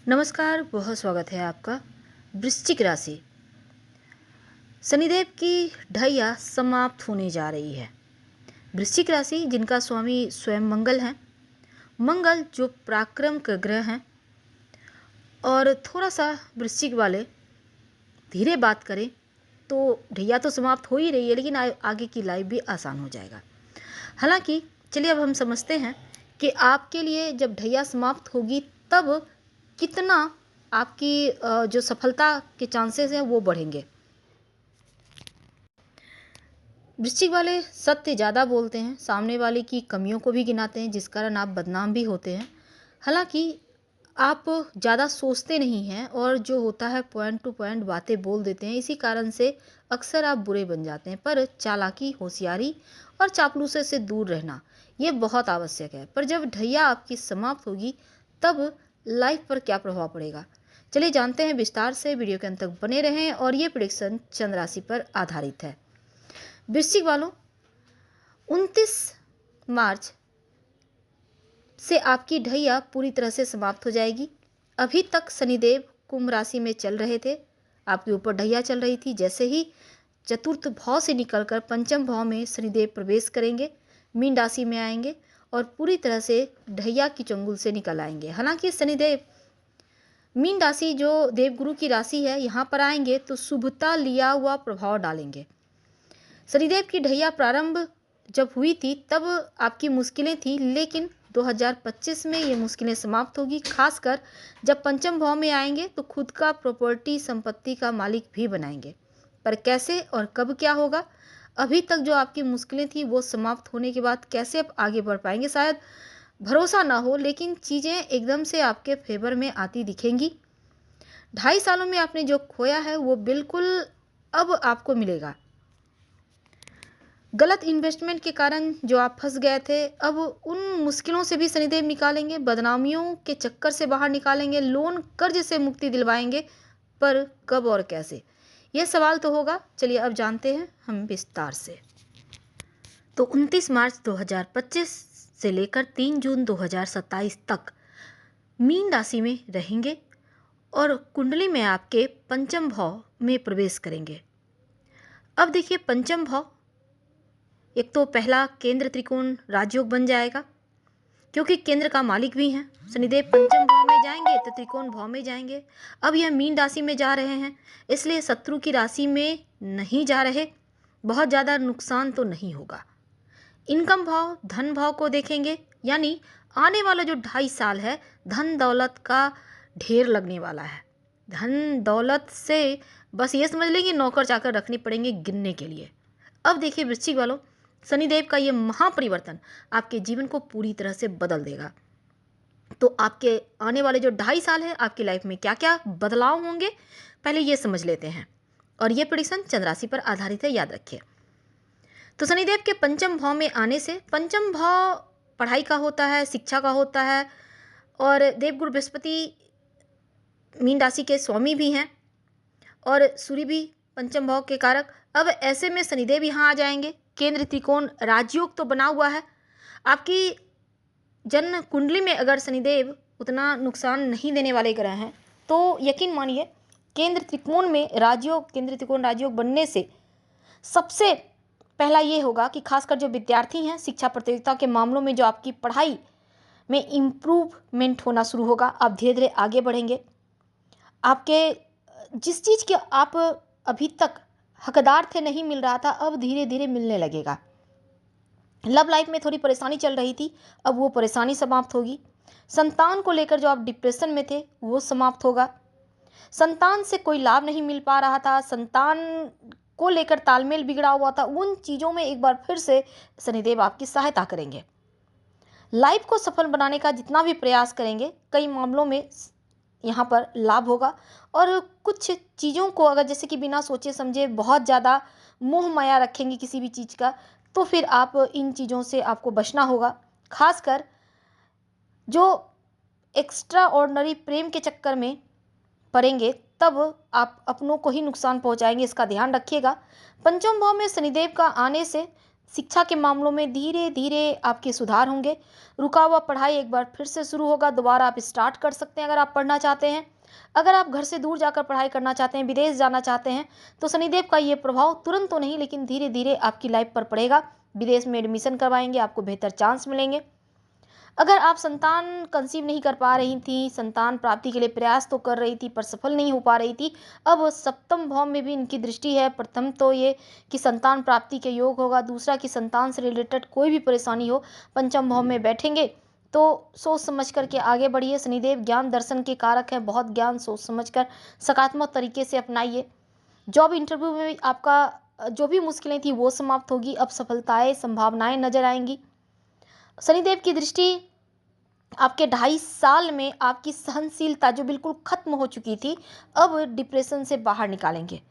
नमस्कार, बहुत स्वागत है आपका। वृश्चिक राशि, शनिदेव की ढैया समाप्त होने जा रही है। वृश्चिक राशि जिनका स्वामी स्वयं मंगल है, मंगल जो पराक्रम का ग्रह हैं, और थोड़ा सा वृश्चिक वाले धीरे बात करें तो ढैया तो समाप्त हो ही रही है, लेकिन आगे की लाइफ भी आसान हो जाएगा। हालांकि चलिए अब हम समझते हैं कि आपके लिए जब ढैया समाप्त होगी तब कितना आपकी जो सफलता के चांसेस हैं वो बढ़ेंगे। वृश्चिक वाले सत्य ज़्यादा बोलते हैं, सामने वाले की कमियों को भी गिनाते हैं, जिस कारण आप बदनाम भी होते हैं। हालांकि आप ज़्यादा सोचते नहीं हैं और जो होता है पॉइंट टू पॉइंट बातें बोल देते हैं, इसी कारण से अक्सर आप बुरे बन जाते हैं। पर चालाकी, होशियारी और चापलूसी से दूर रहना ये बहुत आवश्यक है। पर जब ढैया आपकी समाप्त होगी तब लाइफ पर क्या प्रभाव पड़ेगा, चलिए जानते हैं विस्तार से। वीडियो के अंत तक बने रहें। और ये प्रेडिक्शन चंद्र राशि पर आधारित है। वृश्चिक वालों, 29 मार्च से आपकी ढैया पूरी तरह से समाप्त हो जाएगी। अभी तक शनिदेव कुंभ राशि में चल रहे थे, आपके ऊपर ढैया चल रही थी। जैसे ही चतुर्थ भाव से निकलकर पंचम भाव में शनिदेव प्रवेश करेंगे, मीन राशि में आएंगे और पूरी तरह से ढैया की चंगुल से निकल आएंगे। हालांकि शनिदेव मीन राशि जो देवगुरु की राशि है, यहाँ पर आएंगे तो शुभता लिया हुआ प्रभाव डालेंगे। शनिदेव की ढैया प्रारंभ जब हुई थी तब आपकी मुश्किलें थी, लेकिन 2025 में ये मुश्किलें समाप्त होगी। खासकर जब पंचम भाव में आएंगे तो खुद का प्रॉपर्टी संपत्ति का मालिक भी बनाएंगे। पर कैसे और कब क्या होगा, अभी तक जो आपकी मुश्किलें थी वो समाप्त होने के बाद कैसे आप आगे बढ़ पाएंगे, शायद भरोसा ना हो, लेकिन चीज़ें एकदम से आपके फेवर में आती दिखेंगी। 2.5 सालों में आपने जो खोया है वो बिल्कुल अब आपको मिलेगा। गलत इन्वेस्टमेंट के कारण जो आप फंस गए थे, अब उन मुश्किलों से भी शनिदेव निकालेंगे, बदनामियों के चक्कर से बाहर निकालेंगे, लोन कर्ज से मुक्ति दिलवाएंगे। पर कब और कैसे, यह सवाल तो होगा। चलिए अब जानते हैं हम विस्तार से। तो 29 मार्च 2025 से लेकर 3 जून 2027 तक मीन राशि में रहेंगे और कुंडली में आपके पंचम भाव में प्रवेश करेंगे। अब देखिए, पंचम भाव एक तो पहला केंद्र त्रिकोण राजयोग बन जाएगा, क्योंकि केंद्र का मालिक भी हैं शनिदेव। पंचम भाव में जाएंगे तो त्रिकोण भाव में जाएंगे। अब यह मीन राशि में जा रहे हैं, इसलिए शत्रु की राशि में नहीं जा रहे, बहुत ज़्यादा नुकसान तो नहीं होगा। इनकम भाव, धन भाव को देखेंगे, यानी आने वाला जो 2.5 साल है धन दौलत का ढेर लगने वाला है। धन दौलत से बस ये समझ लें कि नौकर चाकर रखने पड़ेंगे गिनने के लिए। अब देखिए वृश्चिक वालों, शनिदेव का ये महापरिवर्तन आपके जीवन को पूरी तरह से बदल देगा। तो आपके आने वाले जो 2.5 साल है आपकी लाइफ में क्या क्या बदलाव होंगे, पहले ये समझ लेते हैं। और ये प्रेडिक्शन चंद्र राशि पर आधारित है, याद रखिए। तो शनिदेव के पंचम भाव में आने से, पंचम भाव पढ़ाई का होता है, शिक्षा का होता है, और देवगुरु बृहस्पति मीन राशि के स्वामी भी हैं और सूर्य भी पंचम भाव के कारक। अब ऐसे में शनिदेव यहाँ आ जाएंगे। केंद्र त्रिकोण राजयोग तो बना हुआ है। आपकी जन्म कुंडली में अगर शनिदेव उतना नुकसान नहीं देने वाले ग्रह हैं तो यकीन मानिए केंद्र त्रिकोण राजयोग बनने से सबसे पहला ये होगा कि खासकर जो विद्यार्थी हैं, शिक्षा प्रतियोगिता के मामलों में जो आपकी पढ़ाई में इम्प्रूवमेंट होना शुरू होगा। आप धीरे धीरे आगे बढ़ेंगे। आपके जिस चीज़ के आप अभी तक हकदार थे नहीं मिल रहा था, अब धीरे धीरे मिलने लगेगा। लव लाइफ में थोड़ी परेशानी चल रही थी, अब वो परेशानी समाप्त होगी। संतान को लेकर जो आप डिप्रेशन में थे वो समाप्त होगा। संतान से कोई लाभ नहीं मिल पा रहा था, संतान को लेकर तालमेल बिगड़ा हुआ था, उन चीज़ों में एक बार फिर से शनिदेव आपकी सहायता करेंगे। लाइफ को सफल बनाने का जितना भी प्रयास करेंगे, कई मामलों में यहाँ पर लाभ होगा। और कुछ चीज़ों को अगर जैसे कि बिना सोचे समझे बहुत ज़्यादा मोह माया रखेंगे किसी भी चीज़ का, तो फिर आप इन चीज़ों से आपको बचना होगा। खासकर जो एक्स्ट्रा ऑर्डिनरी प्रेम के चक्कर में पड़ेंगे तब आप अपनों को ही नुकसान पहुंचाएंगे, इसका ध्यान रखिएगा। पंचम भाव में शनिदेव का आने से शिक्षा के मामलों में धीरे धीरे आपके सुधार होंगे। रुका हुआ पढ़ाई एक बार फिर से शुरू होगा, दोबारा आप स्टार्ट कर सकते हैं अगर आप पढ़ना चाहते हैं। अगर आप घर से दूर जाकर पढ़ाई करना चाहते हैं, विदेश जाना चाहते हैं, तो शनिदेव का ये प्रभाव तुरंत तो नहीं लेकिन धीरे धीरे आपकी लाइफ पर पड़ेगा। विदेश में एडमिशन करवाएंगे, आपको बेहतर चांस मिलेंगे। अगर आप संतान कंसीव नहीं कर पा रही थी, संतान प्राप्ति के लिए प्रयास तो कर रही थी पर सफल नहीं हो पा रही थी, अब सप्तम भाव में भी इनकी दृष्टि है। प्रथम तो ये कि संतान प्राप्ति के योग होगा, दूसरा कि संतान से रिलेटेड कोई भी परेशानी हो, पंचम भाव में बैठेंगे तो सोच समझ कर के आगे बढ़िए। शनिदेव ज्ञान दर्शन के कारक है, बहुत ज्ञान सोच समझ कर सकारात्मक तरीके से अपनाइए। जॉब इंटरव्यू में आपका जो भी मुश्किलें थी वो समाप्त होगी, अब सफलताएं संभावनाएं नजर आएंगी। शनिदेव की दृष्टि आपके 2.5 साल में आपकी सहनशीलता जो बिल्कुल खत्म हो चुकी थी, अब डिप्रेशन से बाहर निकालेंगे।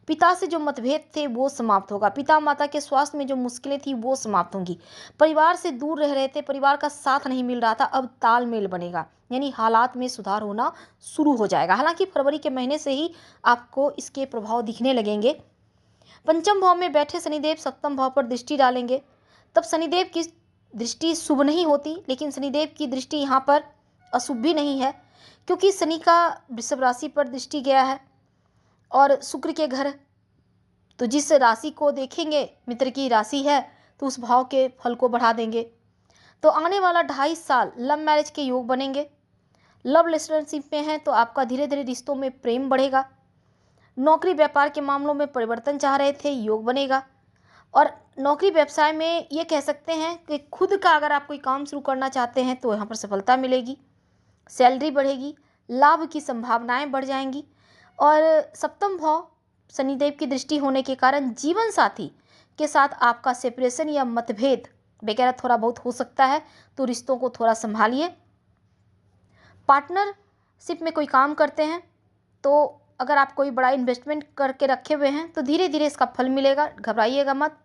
पिता से जो मतभेद थे वो समाप्त होगा, पिता माता के स्वास्थ्य में जो मुश्किलें थी वो समाप्त होंगी। परिवार से दूर रह रहे थे, परिवार का साथ नहीं मिल रहा था, अब तालमेल बनेगा, यानी हालात में सुधार होना शुरू हो जाएगा। हालांकि फरवरी के महीने से ही आपको इसके प्रभाव दिखने लगेंगे। पंचम भाव में बैठे शनिदेव सप्तम भाव पर दृष्टि डालेंगे। तब शनिदेव की दृष्टि शुभ नहीं होती, लेकिन शनिदेव की दृष्टि यहाँ पर अशुभ भी नहीं है, क्योंकि शनि का वृषभ राशि पर दृष्टि गया है और शुक्र के घर, तो जिस राशि को देखेंगे मित्र की राशि है तो उस भाव के फल को बढ़ा देंगे। तो आने वाला 2.5 साल लव मैरिज के योग बनेंगे। लव रिलेशनशिप में है तो आपका धीरे धीरे रिश्तों में प्रेम बढ़ेगा। नौकरी व्यापार के मामलों में परिवर्तन चाह रहे थे, योग बनेगा। और नौकरी व्यवसाय में ये कह सकते हैं कि खुद का अगर आप कोई काम शुरू करना चाहते हैं तो यहाँ पर सफलता मिलेगी, सैलरी बढ़ेगी, लाभ की संभावनाएं बढ़ जाएंगी। और सप्तम भाव शनिदेव की दृष्टि होने के कारण जीवन साथी के साथ आपका सेपरेशन या मतभेद वगैरह थोड़ा बहुत हो सकता है, तो रिश्तों को थोड़ा संभालिए। पार्टनरशिप में कोई काम करते हैं तो अगर आप कोई बड़ा इन्वेस्टमेंट करके रखे हुए हैं तो धीरे धीरे इसका फल मिलेगा, घबराइएगा मत।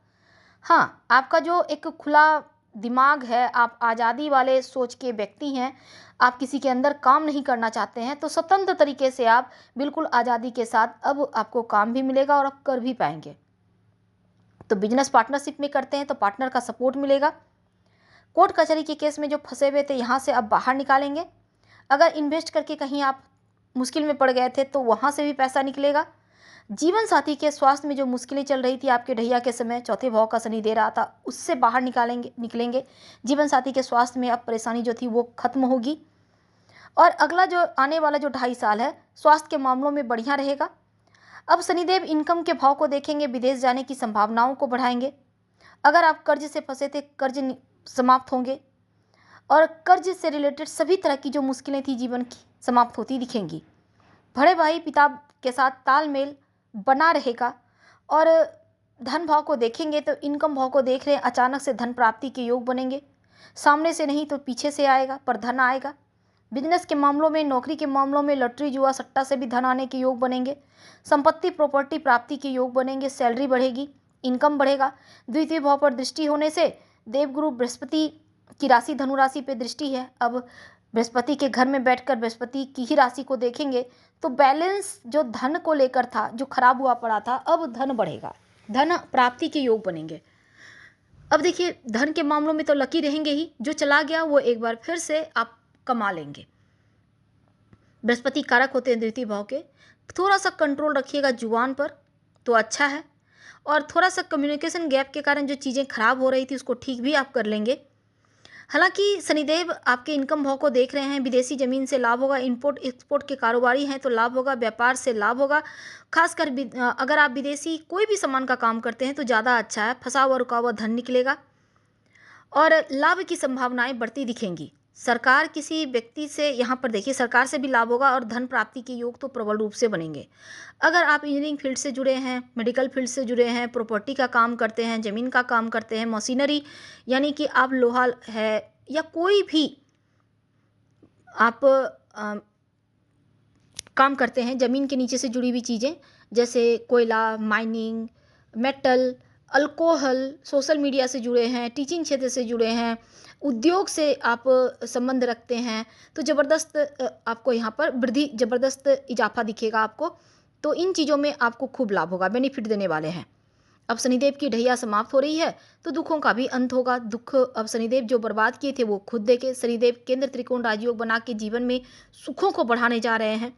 हाँ, आपका जो एक खुला दिमाग है, आप आज़ादी वाले सोच के व्यक्ति हैं, आप किसी के अंदर काम नहीं करना चाहते हैं, तो स्वतंत्र तरीके से आप बिल्कुल आज़ादी के साथ अब आपको काम भी मिलेगा और आप कर भी पाएंगे। तो बिजनेस पार्टनरशिप में करते हैं तो पार्टनर का सपोर्ट मिलेगा। कोर्ट कचहरी के केस में जो फंसे हुए थे यहाँ से अब बाहर निकालेंगे। अगर इन्वेस्ट करके कहीं आप मुश्किल में पड़ गए थे तो वहाँ से भी पैसा निकलेगा। जीवन साथी के स्वास्थ्य में जो मुश्किलें चल रही थी आपके ढैया के समय, चौथे भाव का शनि दे रहा था, उससे बाहर निकलेंगे। जीवन साथी के स्वास्थ्य में अब परेशानी जो थी वो खत्म होगी। और अगला जो आने वाला जो 2.5 साल है स्वास्थ्य के मामलों में बढ़िया रहेगा। अब शनिदेव इनकम के भाव को देखेंगे, विदेश जाने की संभावनाओं को बढ़ाएंगे। अगर आप कर्ज से फंसे थे, कर्ज समाप्त होंगे और कर्ज से रिलेटेड सभी तरह की जो मुश्किलें थी जीवन की समाप्त होती दिखेंगी। बड़े भाई पिता के साथ तालमेल बना रहेगा। और धन भाव को देखेंगे तो इनकम भाव को देख रहे हैं, अचानक से धन प्राप्ति के योग बनेंगे, सामने से नहीं तो पीछे से आएगा पर धन आएगा। बिजनेस के मामलों में, नौकरी के मामलों में लॉटरी जुआ सट्टा से भी धन आने के योग बनेंगे। संपत्ति प्रॉपर्टी प्राप्ति के योग बनेंगे, सैलरी बढ़ेगी, इनकम बढ़ेगा। द्वितीय भाव पर दृष्टि होने से देवगुरु बृहस्पति की राशि धनु राशि पे दृष्टि है। अब बृहस्पति के घर में बैठकर बृहस्पति की ही राशि को देखेंगे तो बैलेंस जो धन को लेकर था, जो खराब हुआ पड़ा था, अब धन बढ़ेगा, धन प्राप्ति के योग बनेंगे। अब देखिए धन के मामलों में तो लकी रहेंगे ही, जो चला गया वो एक बार फिर से आप कमा लेंगे। बृहस्पति कारक होते हैं द्वितीय भाव के, थोड़ा सा कंट्रोल रखिएगा जुबान पर तो अच्छा है। और थोड़ा सा कम्युनिकेशन गैप के कारण जो चीज़ें खराब हो रही थी उसको ठीक भी आप कर लेंगे। हालांकि शनिदेव आपके इनकम भाव को देख रहे हैं, विदेशी ज़मीन से लाभ होगा, इंपोर्ट एक्सपोर्ट के कारोबारी हैं तो लाभ होगा, व्यापार से लाभ होगा। खासकर अगर आप विदेशी कोई भी सामान का काम करते हैं तो ज़्यादा अच्छा है, फंसा हुआ रुका हुआ धन निकलेगा और लाभ की संभावनाएं बढ़ती दिखेंगी। सरकार किसी व्यक्ति से यहाँ पर देखिए सरकार से भी लाभ होगा और धन प्राप्ति के योग तो प्रबल रूप से बनेंगे। अगर आप इंजीनियरिंग फील्ड से जुड़े हैं, मेडिकल फील्ड से जुड़े हैं, प्रॉपर्टी का काम करते हैं, ज़मीन का काम करते हैं, मशीनरी यानी कि आप लोहा है या कोई भी आप काम करते हैं ज़मीन के नीचे से जुड़ी हुई चीज़ें, जैसे कोयला, mining, metal, alcohol, social media से जुड़े हैं, टीचिंग क्षेत्र से जुड़े हैं, उद्योग से आप संबंध रखते हैं, तो ज़बरदस्त आपको यहाँ पर वृद्धि, ज़बरदस्त इजाफा दिखेगा आपको। तो इन चीज़ों में आपको खूब लाभ होगा, बेनिफिट देने वाले हैं। अब शनिदेव की ढैया समाप्त हो रही है तो दुखों का भी अंत होगा। दुख अब शनिदेव जो बर्बाद किए थे वो खुद देखे। शनिदेव केंद्र त्रिकोण राजयोग बना के जीवन में सुखों को बढ़ाने जा रहे हैं।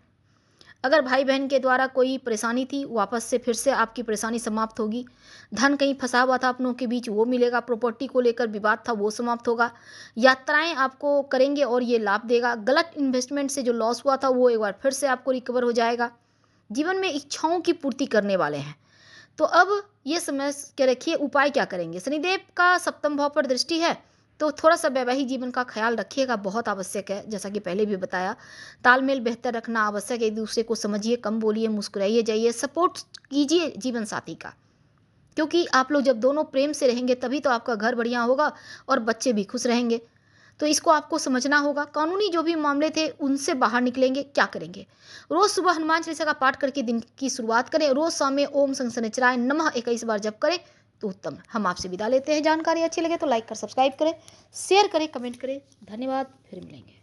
अगर भाई बहन के द्वारा कोई परेशानी थी, वापस से फिर से आपकी परेशानी समाप्त होगी। धन कहीं फंसा हुआ था अपनों के बीच, वो मिलेगा। प्रॉपर्टी को लेकर विवाद था, वो समाप्त होगा। यात्राएं आपको करेंगे और ये लाभ देगा। गलत इन्वेस्टमेंट से जो लॉस हुआ था वो एक बार फिर से आपको रिकवर हो जाएगा। जीवन में इच्छाओं की पूर्ति करने वाले हैं। तो अब ये समझ के रखिए उपाय क्या करेंगे। शनिदेव का सप्तम भाव पर दृष्टि है तो थोड़ा सा वैवाहिक जीवन का ख्याल रखिएगा, बहुत आवश्यक है। जैसा कि पहले भी बताया, तालमेल बेहतर रखना आवश्यक है। एक दूसरे को समझिए, कम बोलिए, मुस्कुराइए जाइए, सपोर्ट कीजिए जीवन साथी का, क्योंकि आप लोग जब दोनों प्रेम से रहेंगे तभी तो आपका घर बढ़िया होगा और बच्चे भी खुश रहेंगे। तो इसको आपको समझना होगा। कानूनी जो भी मामले थे उनसे बाहर निकलेंगे, क्या करेंगे। रोज सुबह हनुमान चालीसा का पाठ करके दिन की शुरुआत करें। रोज शाम में ओम शनिश्चराय नमः 21 बार जप करें तो उत्तम। हम आपसे विदा लेते हैं। जानकारी अच्छी लगे तो लाइक कर सब्सक्राइब करें, शेयर करें, कमेंट करें। धन्यवाद, फिर मिलेंगे।